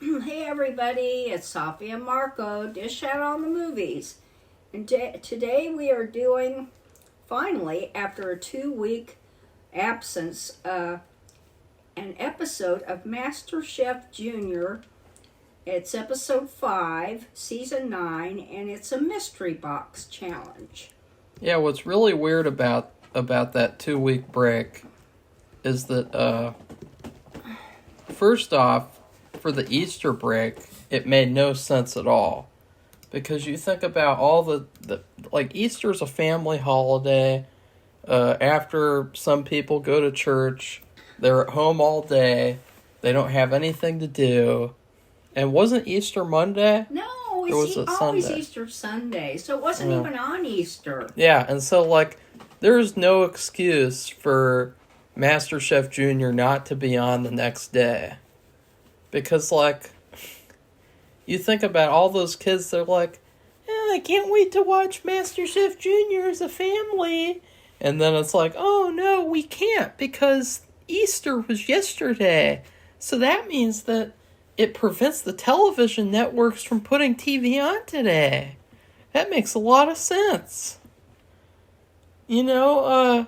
Hey everybody, it's Safi and Marco, Dish Out on the Movies. And today we are doing, finally, after a 2-week absence, an episode of Masterchef Junior. It's episode 5, season 9, and it's a mystery box challenge. Yeah, what's really weird about that 2-week break is that, first off, for the Easter break, it made no sense at all. Because you think about all the like, Easter's a family holiday. After some people go to church, they're at home all day. They don't have anything to do. And wasn't Easter Monday? No, it's always Sunday? Easter Sunday, so it wasn't even on Easter. Yeah, and so, like, there's no excuse for MasterChef Junior not to be on the next day. Because, like, you think about all those kids, they're like, I can't wait to watch MasterChef Junior as a family. And then it's like, oh, no, we can't because Easter was yesterday. So that means that it prevents the television networks from putting TV on today. That makes a lot of sense. You know,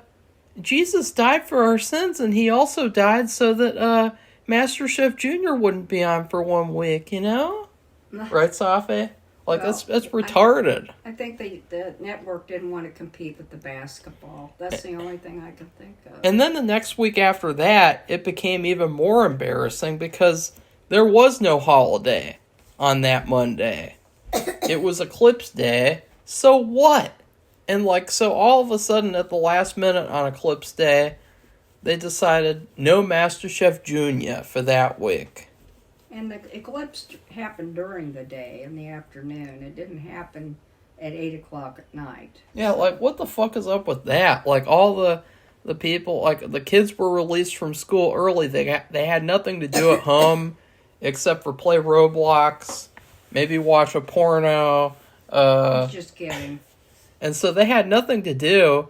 Jesus died for our sins, and he also died so that MasterChef Junior wouldn't be on for 1 week, you know? Right, Safi? Like, well, that's retarded. I think the network didn't want to compete with the basketball. That's the only thing I can think of. And then the next week after that, it became even more embarrassing because there was no holiday on that Monday. It was Eclipse Day, so what? And, like, so all of a sudden at the last minute on Eclipse Day, they decided no MasterChef Junior for that week. And the eclipse happened during the day, in the afternoon. It didn't happen at 8 o'clock at night. Yeah, like, what the fuck is up with that? Like, all the people, like, the kids were released from school early. They had nothing to do at home except for play Roblox, maybe watch a porno. Just kidding. And so they had nothing to do.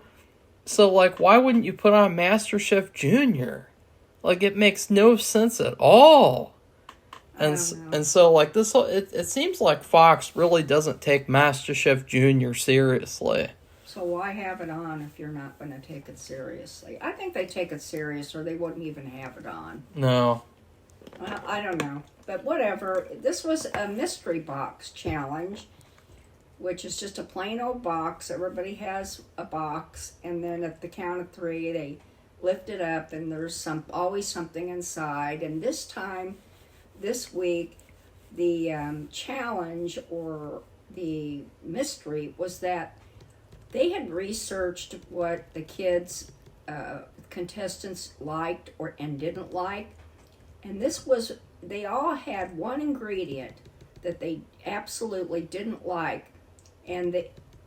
So, like, why wouldn't you put on MasterChef Junior? Like, it makes no sense at all. And so, like, this whole, it seems like Fox really doesn't take MasterChef Junior seriously. So why have it on if you're not going to take it seriously? I think they take it serious or they wouldn't even have it on. No. Well, I don't know. But whatever. This was a mystery box challenge, which is just a plain old box. Everybody has a box, and then at the count of 3, they lift it up, and there's always something inside. And this week, the challenge or the mystery was that they had researched what the kids, contestants liked and didn't like. And they all had one ingredient that they absolutely didn't like. And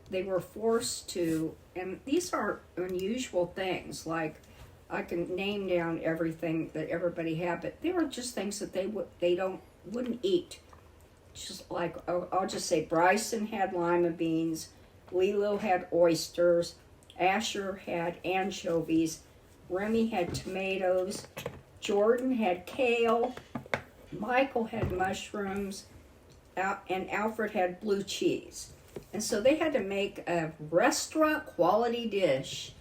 they were forced to, and these are unusual things, like I can name down everything that everybody had, but they were just things that they wouldn't eat. Just like, I'll just say Bryson had lima beans, Lilo had oysters, Asher had anchovies, Remy had tomatoes, Jordan had kale, Michael had mushrooms, and Alfred had blue cheese. And so they had to make a restaurant quality dish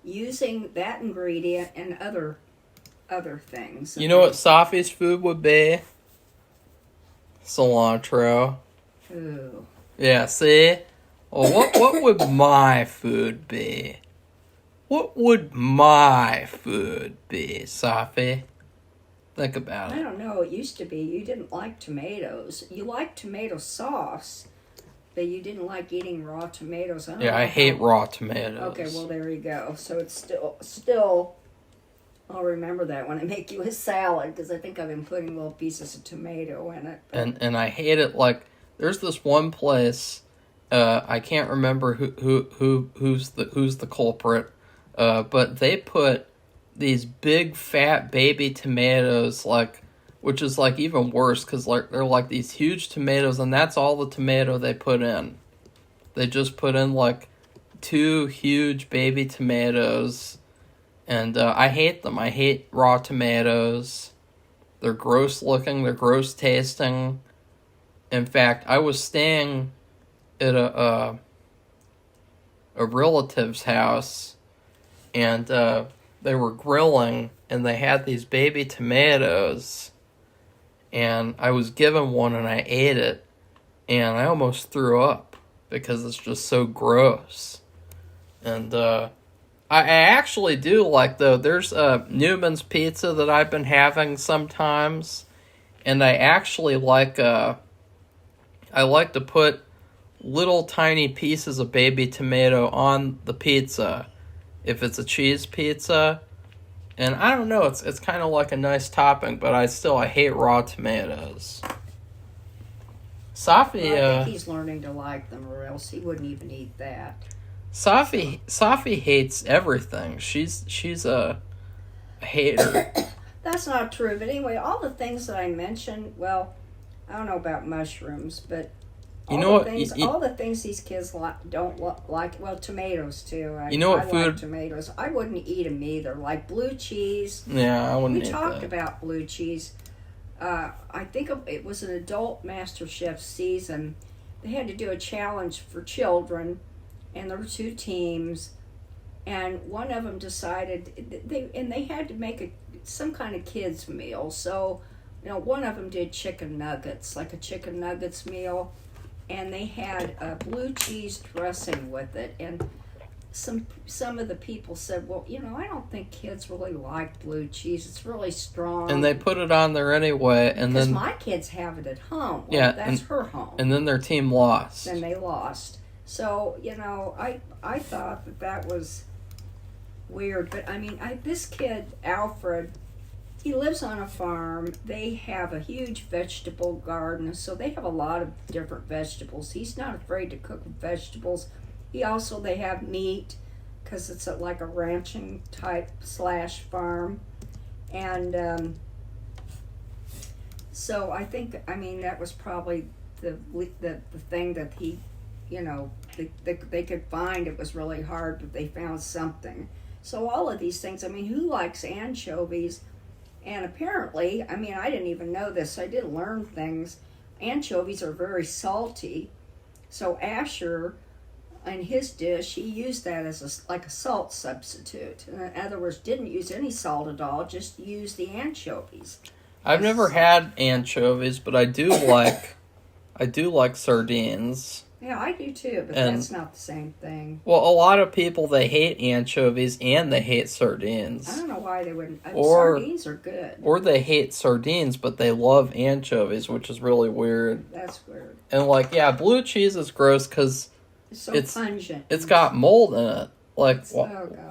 using that ingredient and other things. You know what Safi's food would be? Cilantro. Ooh. Yeah, see? Well, what would my food be? What would my food be, Safi? Think about it. I don't know. It used to be you didn't like tomatoes. You liked tomato sauce, but you didn't like eating raw tomatoes. I hate raw tomatoes. Okay, well, there you go. So it's still, I'll remember that when I make you a salad, because I think I've been putting little pieces of tomato in it. And I hate it. Like, there's this one place, I can't remember who's the culprit, but they put these big fat baby tomatoes, like, which is like even worse because like they're like these huge tomatoes, and that's all the tomato they put in. They just put in like 2 huge baby tomatoes, and I hate them. I hate raw tomatoes. They're gross looking. They're gross tasting. In fact, I was staying at a relative's house, and they were grilling, and they had these baby tomatoes, and I was given one, and I ate it, and I almost threw up because it's just so gross. And I actually do like, though, there's Newman's Pizza that I've been having sometimes, and I actually like I like to put little tiny pieces of baby tomato on the pizza if it's a cheese pizza. And I don't know, it's kind of like a nice topping, but I hate raw tomatoes. Safi, Well, I think he's learning to like them, or else he wouldn't even eat that. Safi hates everything. She's a hater. That's not true. But anyway, all the things that I mentioned, well, I don't know about mushrooms, but You know what? all the things these kids don't like. Well, tomatoes too. I like tomatoes. I wouldn't eat them either. Like blue cheese. Yeah, I wouldn't eat that. We talked about blue cheese. I think it was an adult Masterchef season. They had to do a challenge for children, and there were 2 teams, and one of them decided they had to make some kind of kids meal. So, one of them did chicken nuggets, like a chicken nuggets meal, and they had a blue cheese dressing with it. And some of the people said, well, I don't think kids really like blue cheese. It's really strong. And they put it on there anyway, and because then my kids have it at home. Well, yeah, that's her home. And then their team lost. Then they lost. So I thought that was weird. But I mean, this kid Alfred, he lives on a farm. They have a huge vegetable garden, so they have a lot of different vegetables. He's not afraid to cook vegetables. They have meat, because it's like a ranching type / farm. And so I think, that was probably the thing that he, they could find. It was really hard, but they found something. So all of these things, who likes anchovies? And apparently, I didn't even know this. I did learn things. Anchovies are very salty. So Asher, in his dish, he used that as like a salt substitute. In other words, didn't use any salt at all, just used the anchovies. I've never had anchovies, but I do like sardines. Yeah, I do too, but that's not the same thing. Well, a lot of people, they hate anchovies and they hate sardines. I don't know why they wouldn't. Sardines are good. Or they hate sardines, but they love anchovies, which is really weird. That's weird. And blue cheese is gross because it's pungent. It's got mold in it.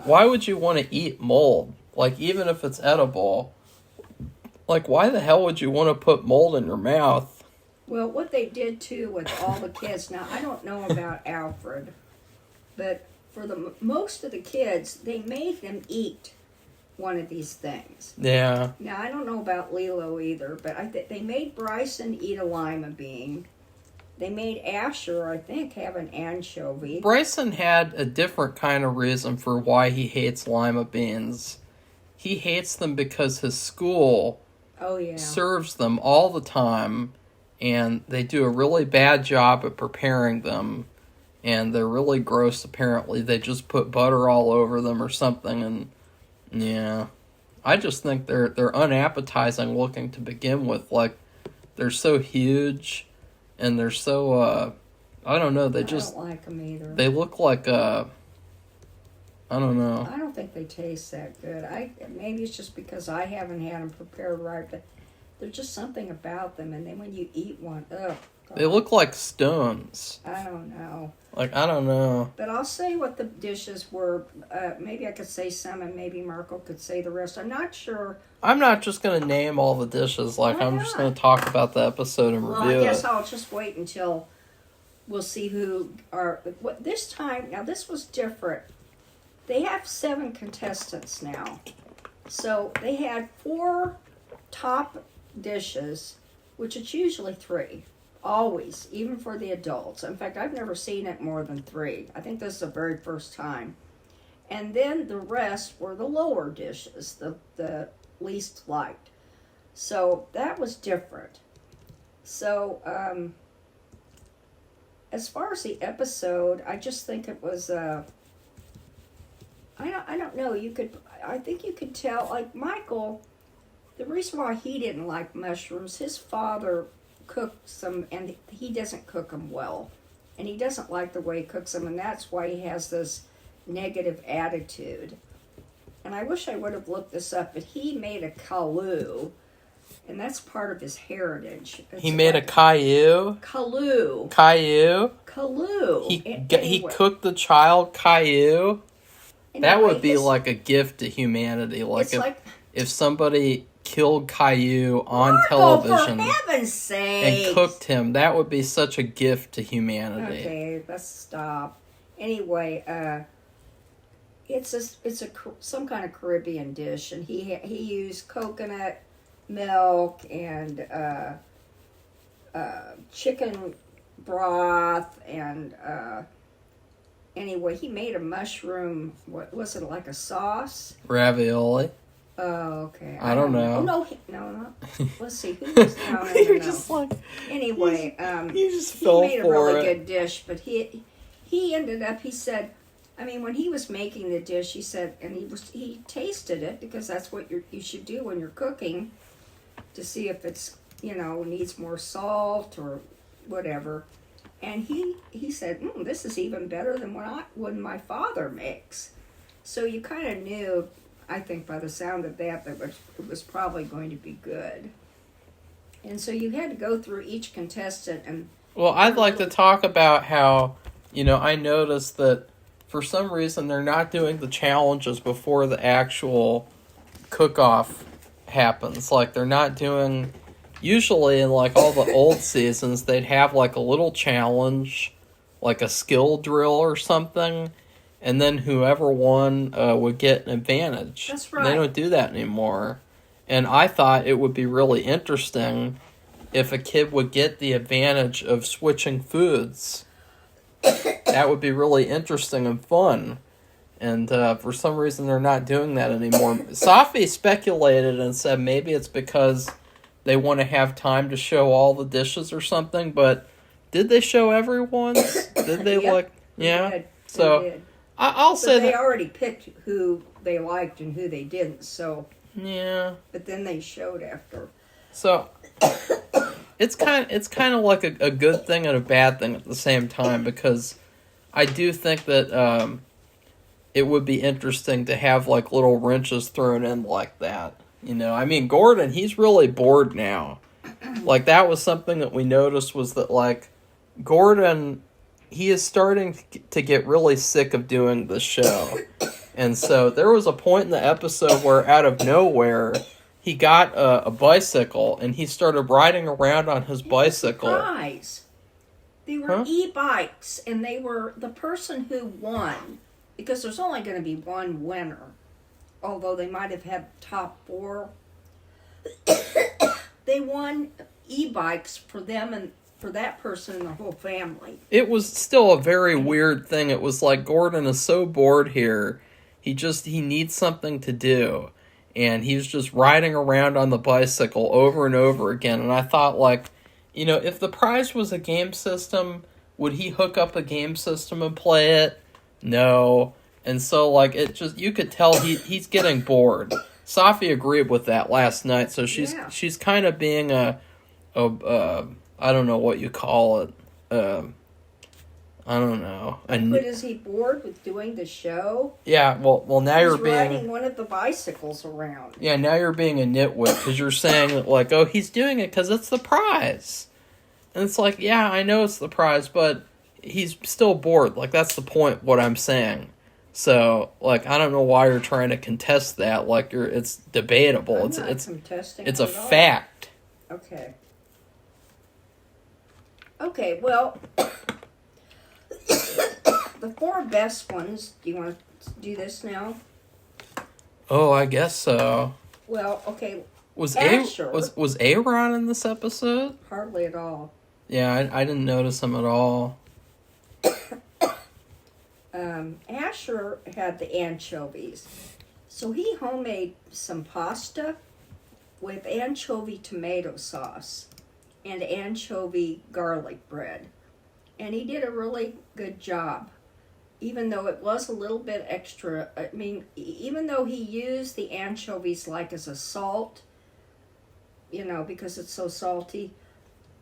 Why would you want to eat mold? Even if it's edible. Why the hell would you want to put mold in your mouth? Well, what they did, too, with all the kids, now, I don't know about Alfred, but for most of the kids, they made them eat one of these things. Yeah. Now, I don't know about Lilo either, but they made Bryson eat a lima bean. They made Asher, I think, have an anchovy. Bryson had a different kind of reason for why he hates lima beans. He hates them because his school serves them all the time, and they do a really bad job at preparing them, and they're really gross, apparently. They just put butter all over them or something, and yeah. I just think they're unappetizing looking to begin with. They're so huge, and they're so, I don't know, I don't like them either. They look like, I don't know. I don't think they taste that good. Maybe it's just because I haven't had them prepared right, but there's just something about them, and then when you eat one, ugh. God. They look like stones. I don't know. I don't know. But I'll say what the dishes were. Maybe I could say some, and maybe Marco could say the rest. I'm not sure. I'm not just going to name all the dishes. I'm just going to talk about the episode and review it. I guess I'll just wait until we'll see who are. This time, now this was different. They have 7 contestants now. So they had 4 top dishes, which is usually 3. Always, even for the adults. In fact, I've never seen it more than 3. I think this is the very first time. And then the rest were the lower dishes, the least liked. So that was different. So, as far as the episode, I just think it was, I don't know, I think you could tell, like Michael, the reason why he didn't like mushrooms, his father cooks them and he doesn't cook them well. And he doesn't like the way he cooks them, and that's why he has this negative attitude. And I wish I would have looked this up, but he made a kalu, and that's part of his heritage. He made a Caillou? Kalu. Caillou? Kalu. He cooked the child Caillou? That Anyway, would be like a gift to humanity. Like it's if somebody killed Caillou on Marco, television for heaven's sake, and cooked him, that would be such a gift to humanity. Okay, let's stop. Anyway, it's some kind of Caribbean dish, and he used coconut milk and chicken broth, and anyway, he made a mushroom. What was it, like a sauce? Ravioli. Oh, okay. I don't know. Oh, no. Let's see. Who was down in You're the just like... Anyway, you just he fell made a for really it. good dish, but he ended up, he said, I mean, when he was making the dish, he said, and he tasted it, because that's what you should do when you're cooking, to see if it's, needs more salt or whatever. And he said, this is even better than when my father makes. So you kind of knew, I think by the sound of that it was probably going to be good. And so you had to go through each contestant and... Well, I'd like to talk about how, I noticed that for some reason they're not doing the challenges before the actual cook-off happens. Like, they're not doing... Usually in, like, all the old seasons, they'd have, like, a little challenge, like a skill drill or something, and then whoever won would get an advantage. That's right. They don't do that anymore. And I thought it would be really interesting if a kid would get the advantage of switching foods. That would be really interesting and fun. And for some reason, they're not doing that anymore. Safi speculated and said maybe it's because they want to have time to show all the dishes or something, but did they show everyone's? Did they Yep, yeah? They did. So They did. I'll say they that. already picked who they liked and who they didn't, so... Yeah. But then they showed after. So it's kind of like a good thing and a bad thing at the same time, because I do think that it would be interesting to have like little wrenches thrown in like that. I mean, Gordon, he's really bored now. Like, that was something that we noticed, was that like Gordon, he is starting to get really sick of doing the show. And so there was a point in the episode where out of nowhere he got a bicycle and he started riding around on his bicycle. Surprise! They were e-bikes, and they were the person who won, because there's only going to be one winner, although they might have had top 4. They won e-bikes for them and for that person and the whole family. It was still a very weird thing. It was like, Gordon is so bored here. He needs something to do. And he was just riding around on the bicycle over and over again. And I thought, like, if the prize was a game system, would he hook up a game system and play it? No. And so, like, you could tell he's getting bored. Safi agreed with that last night. So she's kind of being a I don't know what you call it. I don't know. But is he bored with doing the show? Yeah, well now He's you're being... riding one of the bicycles around. Yeah, now you're being a nitwit, because you're saying that, like, oh, he's doing it because it's the prize. And it's like, yeah, I know it's the prize, but he's still bored. Like, that's the point, what I'm saying. So, like, I don't know why you're trying to contest that. Like, it's debatable. I'm it's not contesting it's a it at all. fact. Okay. Okay, well, the 4 best ones, do you want to do this now? Oh, I guess so. Well, okay, Was Asher. was Aaron in this episode? hardly at all. Yeah, I didn't notice him at all. Asher had the anchovies. So he homemade some pasta with anchovy tomato sauce and anchovy garlic bread. And he did a really good job, even though it was a little bit extra. I mean, even though he used the anchovies like as a salt, you know, because it's so salty,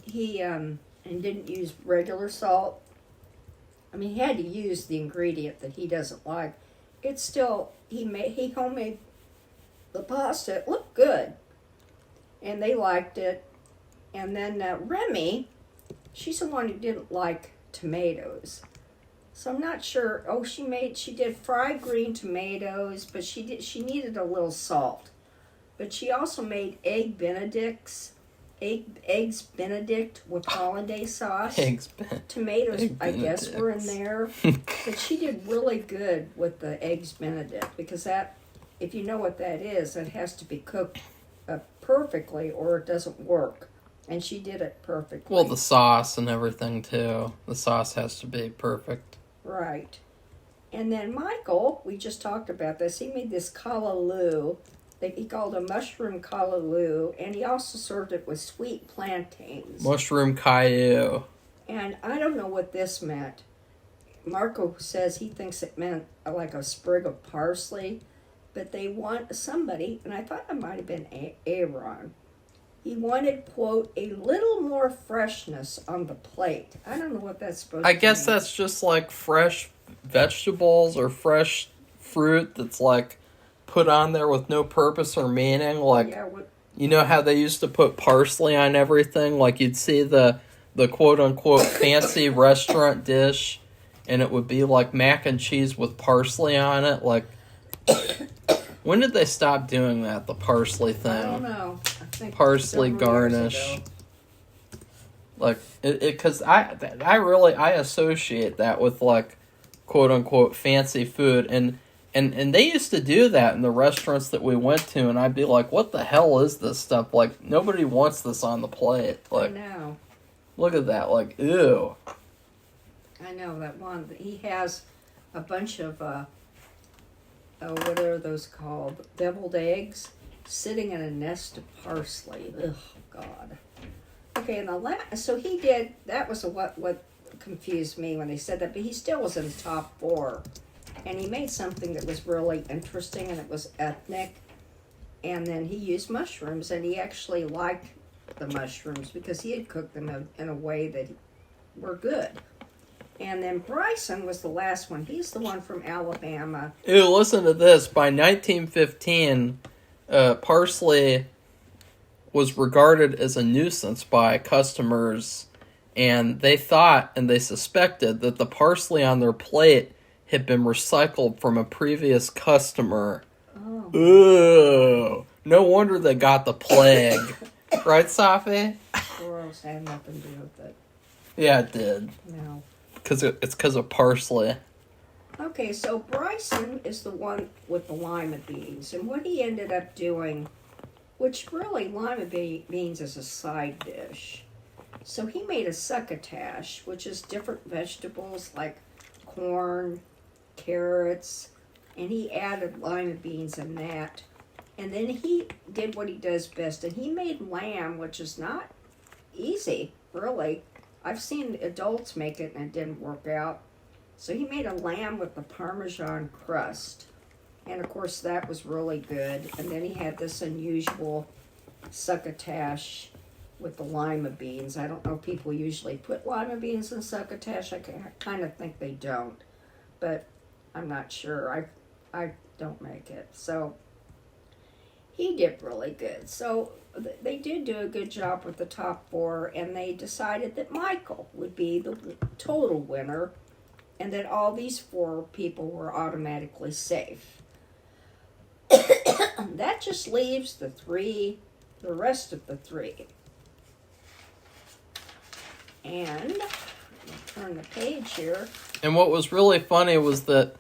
he and didn't use regular salt. I mean, he had to use the ingredient that he doesn't like. It's still, he homemade the pasta. It looked good, and they liked it. And then Remy, she's the one who didn't like tomatoes, so I'm not sure. Oh, she did fried green tomatoes, but she needed a little salt. But she also made eggs Benedict with hollandaise sauce. Tomatoes, I guess, were in there. But she did really good with the eggs Benedict, because that, if you know what that is, it has to be cooked perfectly or it doesn't work. And she did it perfectly. Well, the sauce and everything, too. The sauce has to be perfect. Right. And then Michael, we just talked about this, he made this callaloo. He called a mushroom callaloo, and he also served it with sweet plantains. Mushroom caillou. And I don't know what this meant. Marco says he thinks it meant like a sprig of parsley, but they want somebody, and I thought it might have been Aaron. He wanted, quote, a little more freshness on the plate. I don't know what that's supposed to mean. I guess that's just like fresh vegetables or fresh fruit that's like put on there with no purpose or meaning. Like, yeah, you know how they used to put parsley on everything? Like, you'd see the quote-unquote fancy restaurant dish, and it would be like mac and cheese with parsley on it. Like, when did they stop doing that, the parsley thing? I don't know. I think parsley garnish. Like, because I associate that with, like, quote-unquote fancy food, and they used to do that in the restaurants that we went to, and I'd be like, what the hell is this stuff? Like, nobody wants this on the plate. Like, I know. Look at that. Like, ew. I know that one. He has a bunch of, what are those called? Deviled eggs sitting in a nest of parsley. Ugh, God. Okay, and so he did, that was what confused me when they said that, but he still was in the top 4. And he made something that was really interesting, and it was ethnic. And then he used mushrooms, and he actually liked the mushrooms because he had cooked them in a way that were good. And then Bryson was the last one. He's the one from Alabama. Ew, listen to this. By 1915, parsley was regarded as a nuisance by customers, and they thought and they suspected that the parsley on their plate had been recycled from a previous customer. Oh. Ooh. No wonder they got the plague. Right, Safi? Gross, had nothing to do with it. Yeah, it did. No. It's because of parsley. Okay, so Bryson is the one with the lima beans. And what he ended up doing, which really lima beans is a side dish. So he made a succotash, which is different vegetables like corn, carrots, and he added lima beans in that. And then he did what he does best, and he made lamb, which is not easy, really. I've seen adults make it and it didn't work out. So he made a lamb with the Parmesan crust. And of course that was really good. And then he had this unusual succotash with the lima beans. I don't know if people usually put lima beans in succotash. I kind of think they don't. But I'm not sure. I don't make it. So he did really good. So they did do a good job with the top 4, and they decided that Michael would be the total winner, and that all these 4 people were automatically safe. That just leaves the rest of the 3. And I'll turn the page here. And what was really funny was that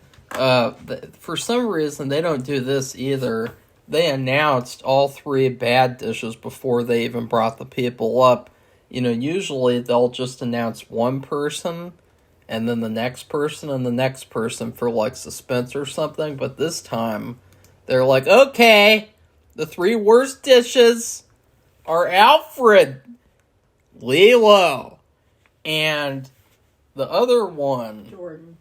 for some reason they don't do this either. They announced all 3 bad dishes before they even brought the people up. You know, usually they'll just announce one person, and then the next person, and the next person for, like, suspense or something. But this time, they're like, okay, The 3 worst dishes are Alfred, Lilo, and the other one. Jordan.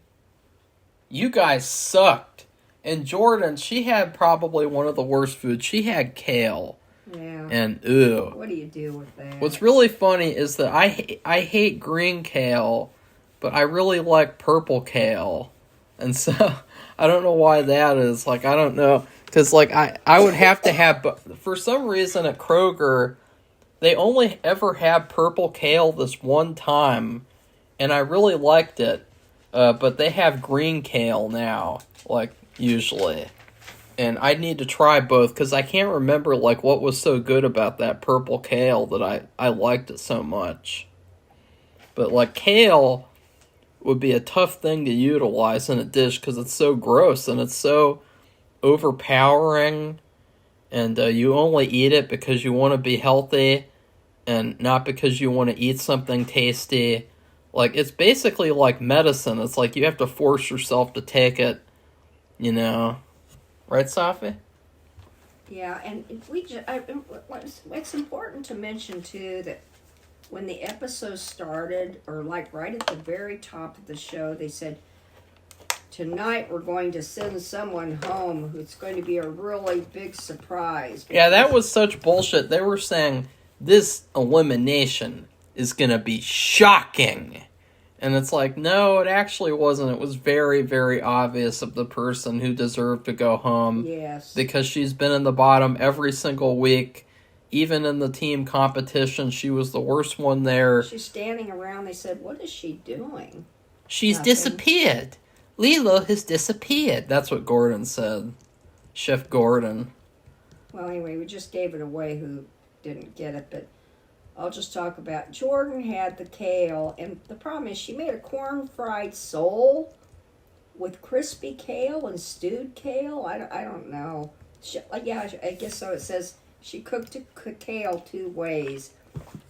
You guys sucked. And Jordan, she had probably one of the worst foods. She had kale. Yeah. And ew. What do you do with that? What's really funny is that I hate green kale, but I really like purple kale. And so, I don't know why that is. Like, I don't know. Because, like, I would have to have... But for some reason at Kroger, they only ever had purple kale this one time. And I really liked it. But they have green kale now. Like, usually. And I need to try both, because I can't remember, like, what was so good about that purple kale that I liked it so much. But, like, kale would be a tough thing to utilize in a dish, because it's so gross, and it's so overpowering, and you only eat it because you want to be healthy, and not because you want to eat something tasty. Like, it's basically like medicine. It's like you have to force yourself to take it, you know. Right, Safi? Yeah, and it's important to mention, too, that when the episode started, or like right at the very top of the show, they said, tonight we're going to send someone home who's going to be a really big surprise. Yeah, that was such bullshit. They were saying this elimination is going to be shocking. And it's like, no, it actually wasn't. It was very, very obvious of the person who deserved to go home. Yes. Because she's been in the bottom every single week. Even in the team competition, she was the worst one there. She's standing around. They said, what is she doing? She's Nothing. disappeared. Lilo has disappeared. That's what Gordon said. Chef Gordon. Well, anyway, we just gave it away who didn't get it, but I'll just talk about Jordan had the kale, and the problem is she made a corn-fried sole with crispy kale and stewed kale. I don't know. Yeah, I guess so. It says she cooked kale 2 ways.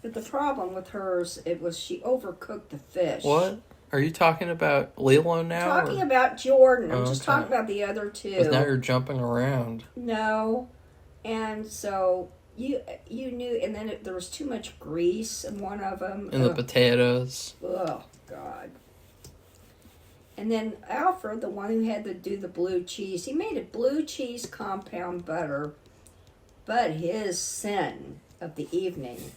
But the problem with hers, it was she overcooked the fish. What? Are you talking about Lilo now? I'm talking about Jordan. I'm just okay. talking about the other 2. Because now you're jumping around. No. And so you knew, and then there was too much grease in one of them. And the potatoes. Oh, God. And then Alfred, the one who had to do the blue cheese, he made a blue cheese compound butter, but his sin of the evening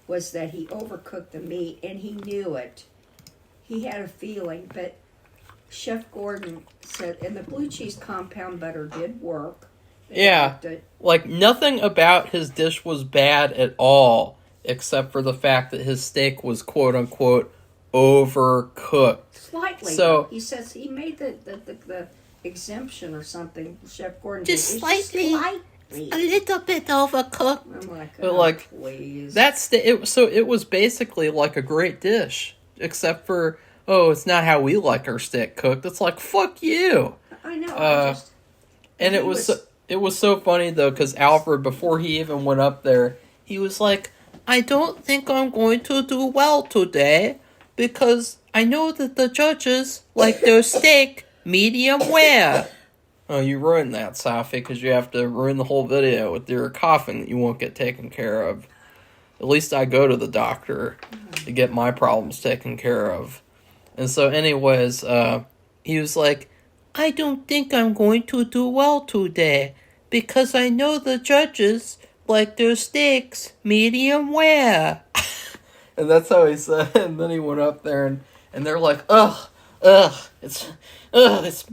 was that he overcooked the meat, and he knew it. He had a feeling, but Chef Gordon said, and the blue cheese compound butter did work. Yeah, like nothing about his dish was bad at all, except for the fact that his steak was quote-unquote overcooked. Slightly. So he says he made the exemption or something. Chef Gordon just did. slightly, a little bit overcooked. I'm like, but like, please. So it was basically like a great dish, except for it's not how we like our steak cooked. It's like fuck you. I know. And it was. It was so funny, though, because Alfred, before he even went up there, he was like, I don't think I'm going to do well today, because I know that the judges like their steak medium rare. Oh, you ruined that, Safi, because you have to ruin the whole video with your coughing that you won't get taken care of. At least I go to the doctor to get my problems taken care of. And so, anyways, he was like, I don't think I'm going to do well today, because I know the judges like their steaks medium rare. And that's how he said. And then he went up there, and they're like, it's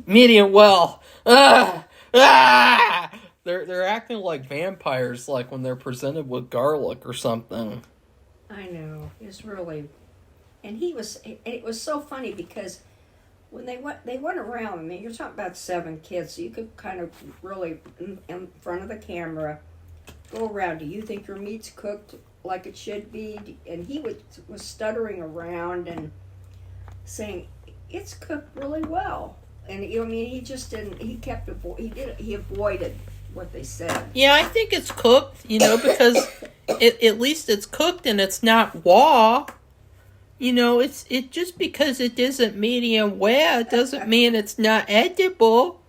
medium well. They're acting like vampires, like when they're presented with garlic or something. I know. It's really, and it was so funny because when they went around, I mean, you're talking about 7 kids, so you could kind of really, in front of the camera, go around. Do you think your meat's cooked like it should be? And he was stuttering around and saying, it's cooked really well. And, I mean, he just didn't, he avoided what they said. Yeah, I think it's cooked, because at least it's cooked and it's not raw. It just because it isn't medium rare doesn't mean it's not edible.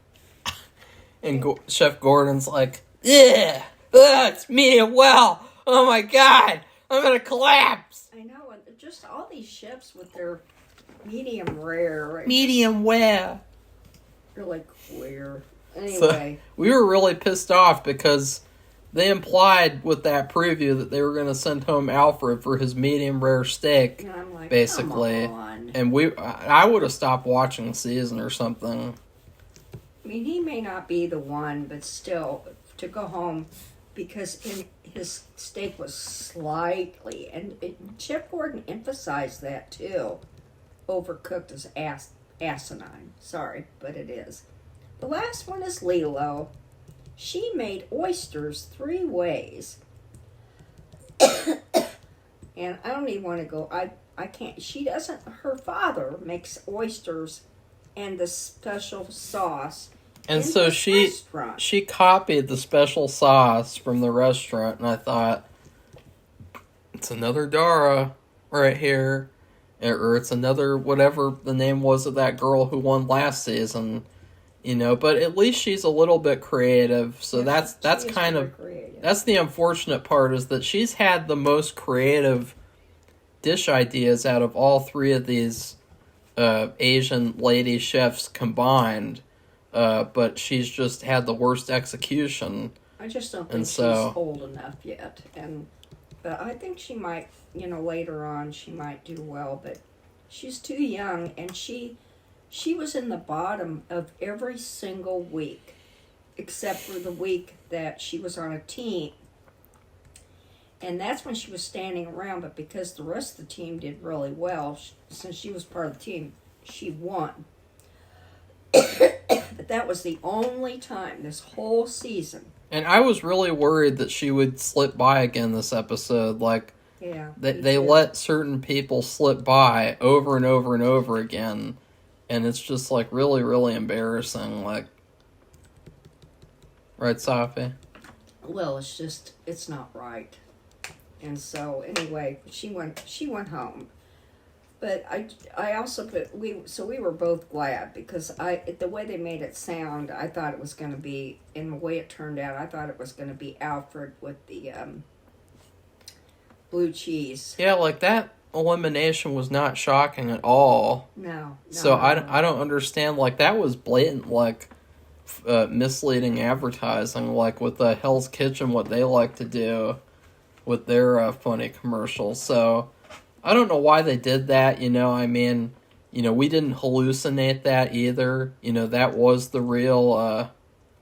And Chef Gordon's like, yeah, Ugh, it's medium well. Oh my god, I'm gonna collapse. I know, and just all these chefs with their medium rare. Medium well. Really queer. Anyway. So, we were really pissed off because they implied with that preview that they were going to send home Alfred for his medium rare steak, and I'm like, basically. come on. And I would have stopped watching the season or something. I mean, he may not be the one, but still, to go home, because his steak was slightly, and Chef Gordon emphasized that too. Overcooked is asinine. Sorry, but it is. The last one is Lilo. She made oysters 3 ways. And I don't even want to go. I can't. She doesn't. Her father makes oysters and the special sauce. And so she copied the special sauce from the restaurant, and I thought, it's another Dara right here. Or it's another, whatever the name was of that girl who won last season. You know, but at least she's a little bit creative. So that's kind of creative. That's the unfortunate part, is that she's had the most creative dish ideas out of all 3 of these Asian lady chefs combined. But she's just had the worst execution. I just don't think she's old enough yet. But I think she might, later on she might do well. But she's too young, and she was in the bottom of every single week, except for the week that she was on a team. And that's when she was standing around, but because the rest of the team did really well, since she was part of the team, she won. But that was the only time this whole season. And I was really worried that she would slip by again this episode. Like, yeah, they let certain people slip by over and over and over again. And it's just, like, really, really embarrassing. Like, right, Safi? Well, it's not right. And so, anyway, she went home. But we were both glad, because the way they made it sound, I thought it was going to be, and the way it turned out, I thought it was going to be Alfred with the blue cheese. Yeah, like that elimination was not shocking at all. No. So I don't understand. Like, that was blatant, like, misleading advertising, like with the Hell's Kitchen, what they like to do with their funny commercials. So I don't know why they did that. I mean, we didn't hallucinate that either. That was the real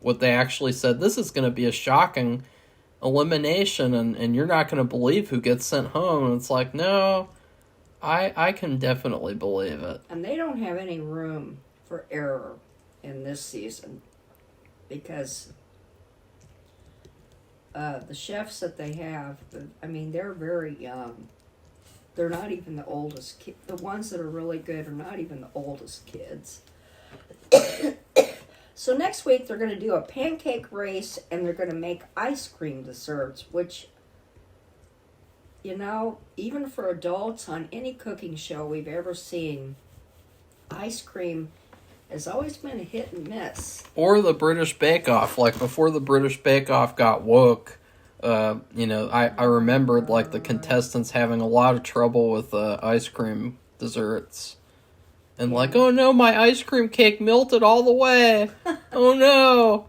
what they actually said. This is going to be a shocking elimination, and you're not going to believe who gets sent home. And it's like, no, I can definitely believe it. And they don't have any room for error in this season, because the chefs that they have, they're very young. They're not even the oldest kids. The ones that are really good are not even the oldest kids. So next week they're going to do a pancake race, and they're going to make ice cream desserts, which, even for adults on any cooking show we've ever seen, ice cream has always been a hit and miss. Or the British Bake Off. Like, before the British Bake Off got woke, I remembered, like, the contestants having a lot of trouble with ice cream desserts. And like, oh no, my ice cream cake melted all the way. Oh no.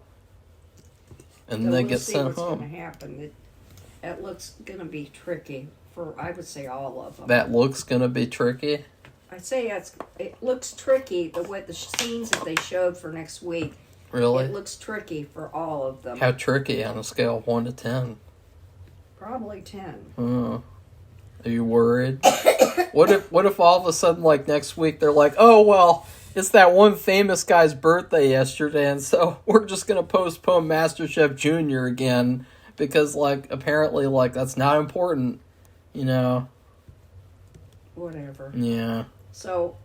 And so they we'll get see sent what's home. Going to happen. That looks going to be tricky for, I would say, all of them. That looks going to be tricky? I'd say it looks tricky, the scenes that they showed for next week. Really? It looks tricky for all of them. How tricky on a scale of 1 to 10? Probably 10. Are you worried? What if all of a sudden, like, next week they're like, oh, well, it's that one famous guy's birthday yesterday, and so we're just going to postpone MasterChef Junior again because, like, apparently, like, that's not important, Whatever. Yeah. So,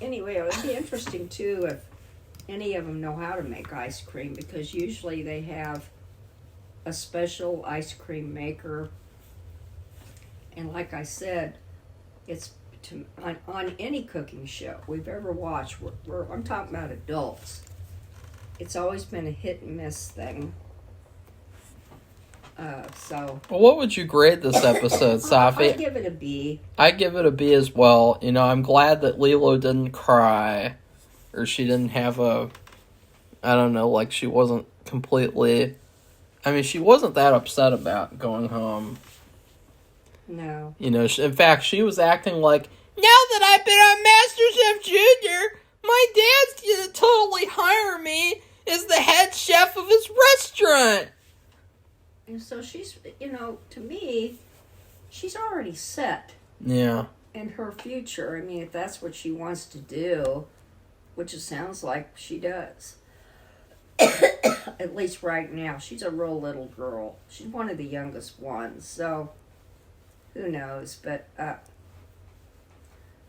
anyway, it would be interesting, too, if any of them know how to make ice cream, because usually they have a special ice cream maker. And like I said, it's on any cooking show we've ever watched, I'm talking about adults, it's always been a hit and miss thing. So Well, what would you grade this episode, Safi? I give it a B. I give it a B as well. You know, I'm glad that Lilo didn't cry, or she didn't have I don't know, like she wasn't completely. I mean, she wasn't that upset about going home. No. You know, in fact, she was acting like, now that I've been on Masterchef Junior, my dad's gonna totally hire me as the head chef of his restaurant. And so she's, to me, she's already set Yeah. in her future. I mean, if that's what she wants to do, which it sounds like she does. At least right now. She's a real little girl. She's one of the youngest ones, so who knows? But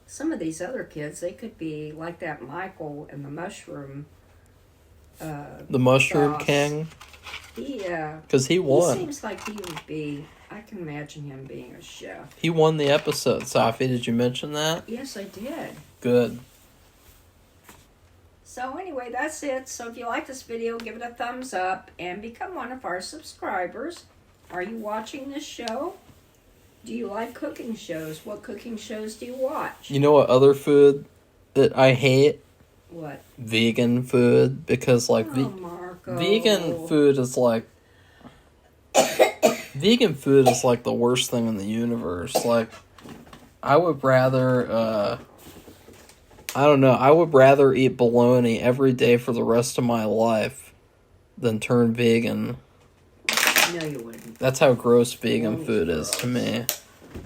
some of these other kids, they could be like that Michael and the Mushroom. The Mushroom boss. King. Yeah. Because he won. He seems like he would be. I can imagine him being a chef. He won the episode, Safi. Did you mention that? Yes, I did. Good. So anyway, that's it. So if you like this video, give it a thumbs up and become one of our subscribers. Are you watching this show? Do you like cooking shows? What cooking shows do you watch? You know what other food that I hate? What? Vegan food. Because, like, Marco. vegan food is like... vegan food is like the worst thing in the universe. Like, I would rather, I don't know, I would rather eat bologna every day for the rest of my life than turn vegan. No, you wouldn't. That's how gross vegan food is to me.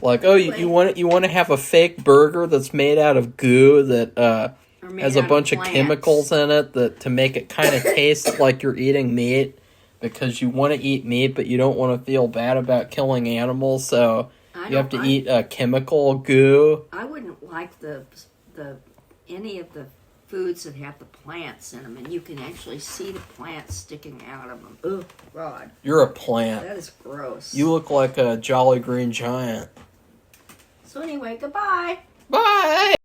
Like, oh, you want to have a fake burger that's made out of goo that has a bunch of chemicals in it that to make it kind of taste like you're eating meat because you want to eat meat but you don't want to feel bad about killing animals, so you have to eat a chemical goo. I wouldn't like the any of the foods that have the plants in them, and you can actually see the plants sticking out of them. Oh, God. You're a plant. That is gross. You look like a Jolly Green Giant. So anyway, goodbye. Bye!